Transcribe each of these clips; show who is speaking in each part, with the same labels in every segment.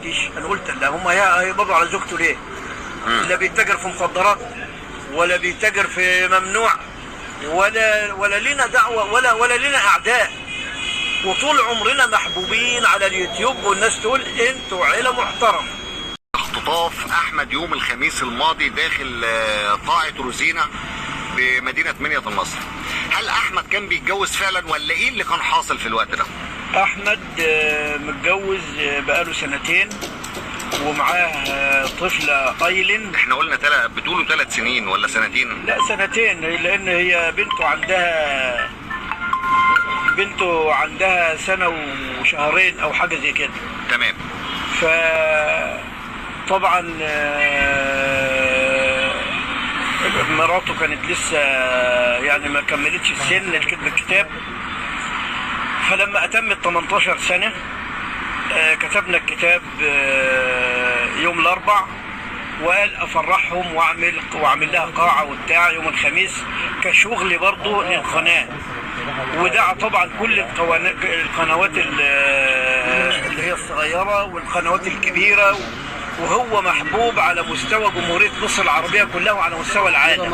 Speaker 1: صدقتش. انا قلت لا هم هيقبضوا على زوجته ليه؟ لا بيتاجر في مخدرات ولا بيتاجر في ممنوع ولا لنا دعوه ولا لنا اعداء، وطول عمرنا محبوبين على اليوتيوب والناس تقول انتوا عيله محترمه.
Speaker 2: اختطاف احمد يوم الخميس الماضي داخل قاعة روزينا بمدينة منيا النصر. هل احمد كان بيتجوز فعلا ولا ايه اللي كان حاصل في الوقت ده؟
Speaker 1: احمد متجوز بقاله سنتين ومعاه طفلة ايلين.
Speaker 2: احنا قلنا بتقولوا 3 سنين ولا سنتين؟
Speaker 1: لا سنتين، لان هي بنته عندها سنة وشهرين او حاجة زي كده.
Speaker 2: تمام.
Speaker 1: طبعا مراته كانت لسه يعني ما كملتش السن لكتب الكتاب، فلما اتمت 18 سنة كتبنا الكتاب يوم الاربع، وقال افرحهم واعمل لها قاعة وبتاع يوم الخميس كشغل برضو للقناة. ودعا طبعا كل القنوات اللي هي الصغيرة والقنوات الكبيرة، وهو محبوب على مستوى جمهورية مصر العربية كلها وعلى مستوى العالم.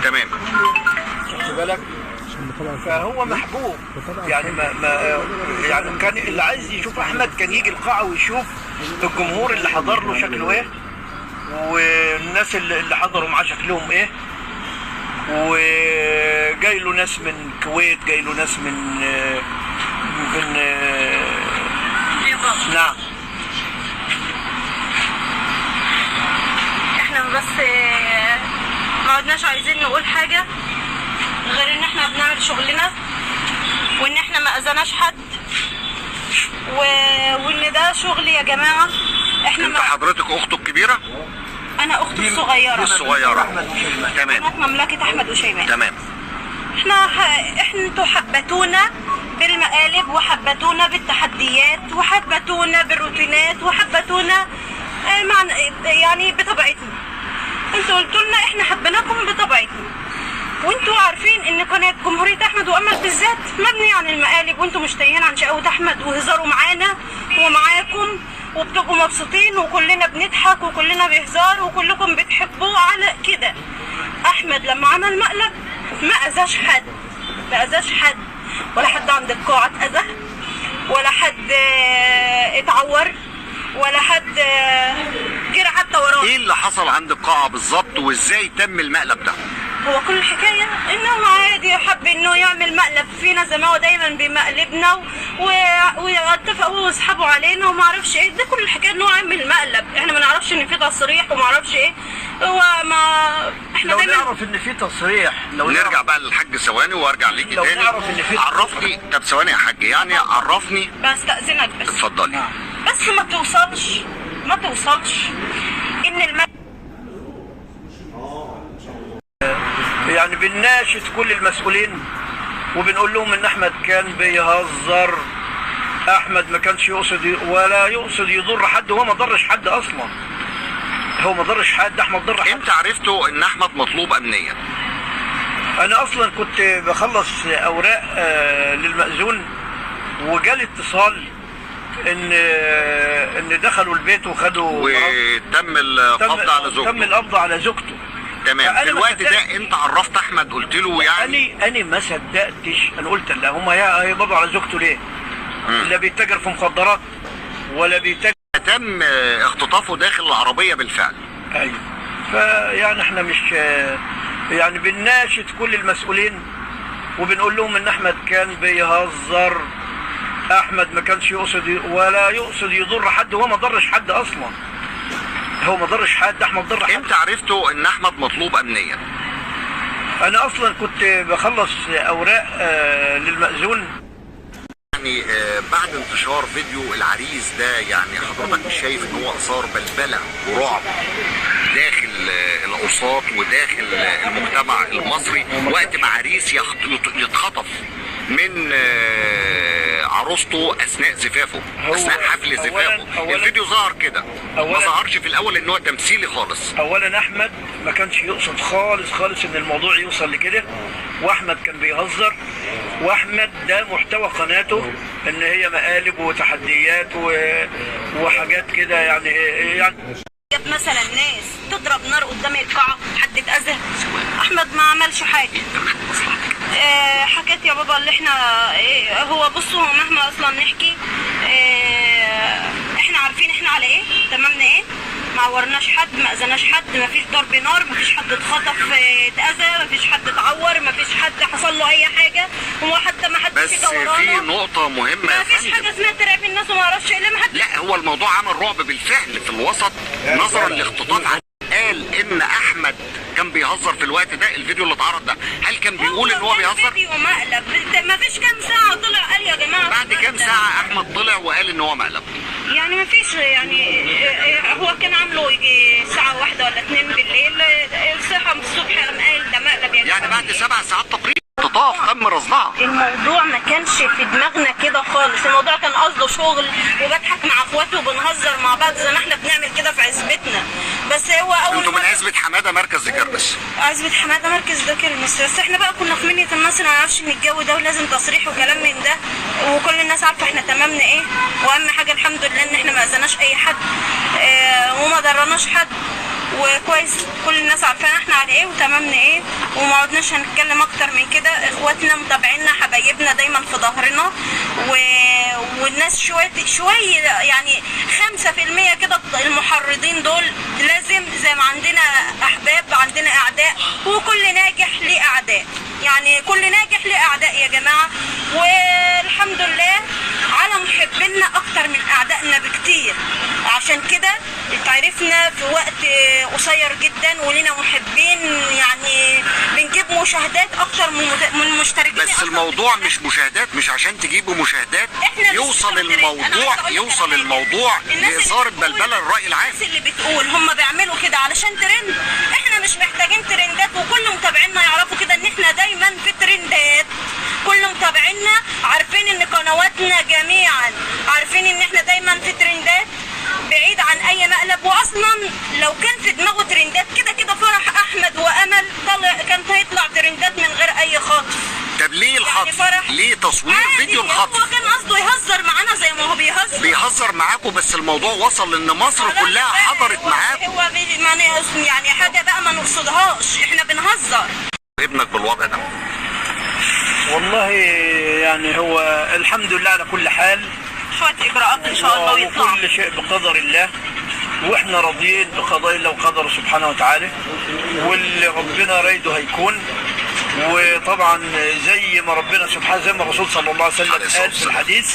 Speaker 2: تمام.
Speaker 1: خد بالك؟ فهو محبوب يعني يعني كان اللي عايز يشوف احمد كان يجي القاعة ويشوف الجمهور اللي حضر له شكله ايه، والناس اللي حضروا معاه شكلهم ايه، وجاي له ناس من الكويت، جاي له ناس من نعم.
Speaker 3: احنا بس ما عدناش عايزين نقول حاجة غير ان احنا بنعمل شغلنا، وان احنا ما اذناش حد، وان ده شغل يا جماعة. احنا
Speaker 2: انت حضرتك اخته الكبيرة؟
Speaker 3: انا اختي الصغيرة.
Speaker 2: الصغيرة. تمام.
Speaker 3: مملكة احمد وشيماء.
Speaker 2: تمام.
Speaker 3: انتوا حبتونا بالمقالب، وحبتونا بالتحديات، وحبتونا بالروتينات، وحبتونا يعني بطبيعتنا. انتوا قلتوا لنا احنا حبيناكم بطبيعتنا، وانتوا عارفين ان قناه جمهوريه احمد وامل بالذات مبنيه عن المقالب، وانتوا مش تايهين عن شقاوة احمد وهزاروا معانا ومعاكم، وبتبقوا مبسوطين وكلنا بنضحك وكلنا بهزار وكلكم بتحبوه على كده. احمد لما عمل مقلب ما اذاش حد، ولا حد عند القاعه اتاذى، ولا حد اتعور، ولا حد جرى حتى وراه.
Speaker 2: ايه اللي حصل عند القاعة بالظبط وازاي تم المقلب ده؟
Speaker 3: هو كل الحكايه انه عادي حب انه يعمل مقلب فينا زي ما هو دايما بمقلبنا، واتفقوا واصحابه علينا وما اعرفش ايه. ده كل الحكايه انه عامل مقلب، احنا ما نعرفش ان في تصريح وما اعرفش ايه. هو ما احنا
Speaker 1: لو
Speaker 3: دايما
Speaker 1: نعرف ان في تصريح، لو
Speaker 2: نرجع بقى للحاج ثواني وارجع ليكي
Speaker 1: لو
Speaker 2: تاني.
Speaker 1: نعرف إن في
Speaker 2: عرفني. طب ثواني يا حاج، يعني عرفني.
Speaker 3: بستأذنك بس.
Speaker 2: اتفضلي.
Speaker 3: بس ما توصلش ان
Speaker 1: يعني بنناشد كل المسؤولين وبنقول لهم ان احمد كان بيهزر. احمد ما كانش يقصد ولا يقصد يضر حد، وهو ما ضرش حد اصلا. هو ما ضرش حد، احمد ضر حد.
Speaker 2: امتى عرفتوا ان احمد مطلوب امنيا؟
Speaker 1: انا اصلا كنت بخلص اوراق للمأذون، وجالي اتصال ان دخلوا البيت وخدوا
Speaker 2: وتم القبض على زوجته.
Speaker 1: تم القبض على زوجته.
Speaker 2: تمام. في الوقت ده انت عرفت احمد، قلت له يعني
Speaker 1: انا ما صدقتش. انا قلت لا هم هيقبضوا على زوجته ليه؟ لا بيتاجر في مخدرات ولا بيتاجر.
Speaker 2: تم اختطافه داخل العربية بالفعل.
Speaker 1: ايوه. فيعني احنا مش يعني بنناشد كل المسؤولين وبنقول لهم ان احمد كان بيهزر. احمد ما كانش يقصد ولا يقصد يضر حد، وهو ما ضرش حد اصلا. هو ما ضرش حد، احمد ضر حد.
Speaker 2: امتى عرفتوا ان احمد مطلوب امنيا؟
Speaker 1: انا اصلا كنت بخلص اوراق للمأذون.
Speaker 2: يعني بعد انتشار فيديو العريس ده، يعني حضرتك مش شايف ان هو اثار بلبله ورعب داخل الاوساط وداخل المجتمع المصري، وقت ما عريس يتخطف من عروسته اثناء زفافه، اثناء حفل زفافه. الفيديو ظهر كده، ما ظهرش في الاول ان هو تمثيلي خالص.
Speaker 1: اولا احمد ما كانش يقصد خالص ان الموضوع يوصل لكده، واحمد كان بيهزر، واحمد ده محتوى قناته ان هي مقالب وتحديات وحاجات كده يعني
Speaker 3: مثلا ناس تضرب نار قدام القاعة، حد اتأذى؟ احمد ما عملش حاجة. حكيت يا بابا اللي احنا هو بصوا مهما اصلا نحكي احنا عارفين احنا على ايه، تمامنا ايه، ما عورناش حد، ما اذناش حد، ما فيش ضرب نار، ما فيش حد اتخطف اتأذى، ما فيش حد اتعور، ما فيش حد حصل له اي حاجة، هو حتى ما حدش
Speaker 2: بس في نقطة مهمة يا
Speaker 3: فندم، ما فيش حاجة اسمها ترعب الناس وما اعرفش ايه، ما حد.
Speaker 2: لا، هو الموضوع عمل رعب بالفعل في الوسط نظرا لاختطاف. قال ان احمد كان بيهزر في الوقت ده. الفيديو اللي اتعرض ده هل كان بيقول ان هو بيهزر؟
Speaker 3: فيديو مقلب، ما فيش كام ساعة طلع قال يا جماعة.
Speaker 2: بعد كام ساعة احمد طلع وقال ان هو مقلب؟
Speaker 3: يعني ما فيش، يعني هو كان عامله يجي الساعة 1 ولا 2 بالليل، صحى من الصبح قام قال ده مقلب
Speaker 2: يعني بعد 7 ساعات تقريبا اختطاف تم رصدها.
Speaker 3: الموضوع ما كانش في دماغنا كده خالص، الموضوع كان قصده شغل وبضحك مع اخواته وبنهزر مع بعض زي ما احنا بنعمل كده في عزبتنا. بس هو اول
Speaker 2: انتوا من عزبة حمادة مركز ذكرنس؟
Speaker 3: عزبة حمادة مركز ذكرنس، بس احنا بقى كنا في منية النصر، ما نعرفش ان الجو ده ولازم تصريح وكلام من ده، وكل الناس عارفه احنا تمامنا ايه، واهم حاجه الحمد لله ان احنا ما اذناش اي حد وما ضرناش حد، وكويس كل الناس عارفين احنا على ايه وتمامنا ايه، وما عدناش هنتكلم اكتر من كده. اخواتنا متابعينا حبايبنا دايما في ظهرنا، والناس شويه يعني 5% كده المحرضين دول، لازم زي ما عندنا احباب عندنا اعداء، وكل ناجح ليه اعداء، يعني كل ناجح ليه اعداء يا جماعه، والحمد لله على محبينا اكتر من اعدائنا بكتير. عشان كده اتعرفنا في وقت قصير جدا ولينا محبين، يعني بنجيب مشاهدات اكتر من مشتركين.
Speaker 2: بس الموضوع مش مشاهدات، مش عشان تجيبوا مشاهدات يوصل الموضوع لاثارة بلبلة للرأي العام.
Speaker 3: الناس اللي بتقول هم بيعملوا كده علشان ترند، احنا مش محتاجين ترندات، وكل متابعينا يعرفوا كده ان احنا دايما في ترندات. كل متابعينا عارفين ان قنواتنا جميعا عارفين ان احنا دايما في ترندات بعيد عن اي مقلب. واصلا لو كان في دماغه ترندات كده فرح احمد وامل كان هيطلع ترندات من غير اي خطف.
Speaker 2: طب ليه الخطف؟ يعني ليه تصوير فيديو الخطف؟
Speaker 3: هو كان قصده يهزر معانا زي ما هو بيهزر معاكم،
Speaker 2: بس الموضوع وصل ان مصر كلها حضرت معاكم.
Speaker 3: هو يعني حاجه بقى ما نقصدهاش، احنا بنهزر.
Speaker 2: ابنك بالوضع ده
Speaker 1: والله يعني هو الحمد لله على كل حال،
Speaker 3: شويه اجراءات ان شاء الله ويطلع،
Speaker 1: وكل شيء بقدر الله، واحنا راضيين بقضاء الله وقدره سبحانه وتعالى، واللي ربنا رايده هيكون. وطبعا زي ما ربنا سبحانه، زي ما الرسول صلى الله عليه وسلم قال في الحديث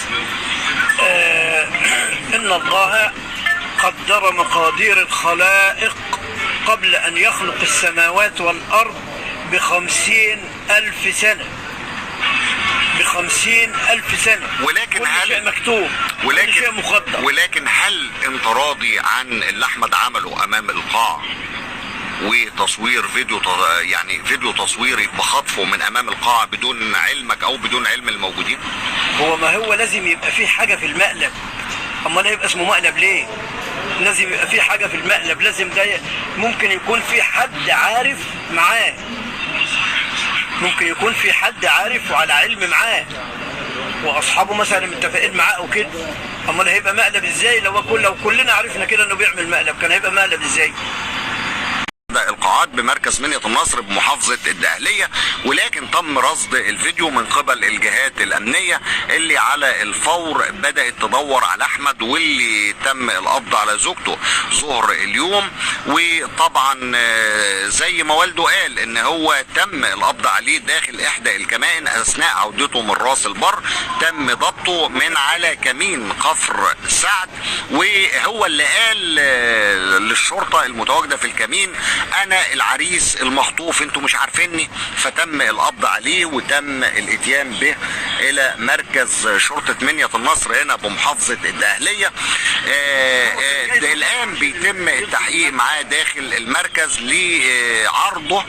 Speaker 1: ان الله قدر مقادير الخلائق قبل ان يخلق السماوات والارض ب50,000 سنة، ب50,000 سنة.
Speaker 2: ولكن
Speaker 1: كل شيء مكتوب، كل شيء مخطط.
Speaker 2: ولكن هل انت راضي عن اللي احمد عمله امام القاع وتصوير فيديو، يعني فيديو تصويري بخطفه من امام القاعة بدون علمك او بدون علم الموجودين؟
Speaker 1: هو ما هو لازم يبقى فيه حاجة في المقلب، امال هيبقى اسمه مقلب ليه؟ لازم يبقى فيه حاجة في المقلب، لازم ده ممكن يكون في حد عارف معاه، ممكن يكون في حد عارف وعلى علم معاه واصحابه مثلا متفقين معاه او كده. امال هيبقى مقلب ازاي؟ لو كلنا عرفنا كده انه بيعمل مقلب كان هيبقى مقلب ازاي؟
Speaker 2: القاعات بمركز منية النصر بمحافظة الدقهلية، ولكن تم رصد الفيديو من قبل الجهات الأمنية اللي على الفور بدأت تدور على أحمد، واللي تم القبض على زوجته ظهر اليوم. وطبعا زي ما والده قال ان هو تم القبض عليه داخل إحدى الكمائن أثناء عودته من راس البر، تم ضبطه من على كمين كفر سعد، وهو اللي قال للشرطة المتواجدة في الكمين انا العريس المخطوف، انتوا مش عارفيني. فتم القبض عليه وتم الاتيان به الى مركز شرطة منية النصر هنا بمحافظة الدقهلية. الان بيتم التحقيق معاه داخل المركز لعرضه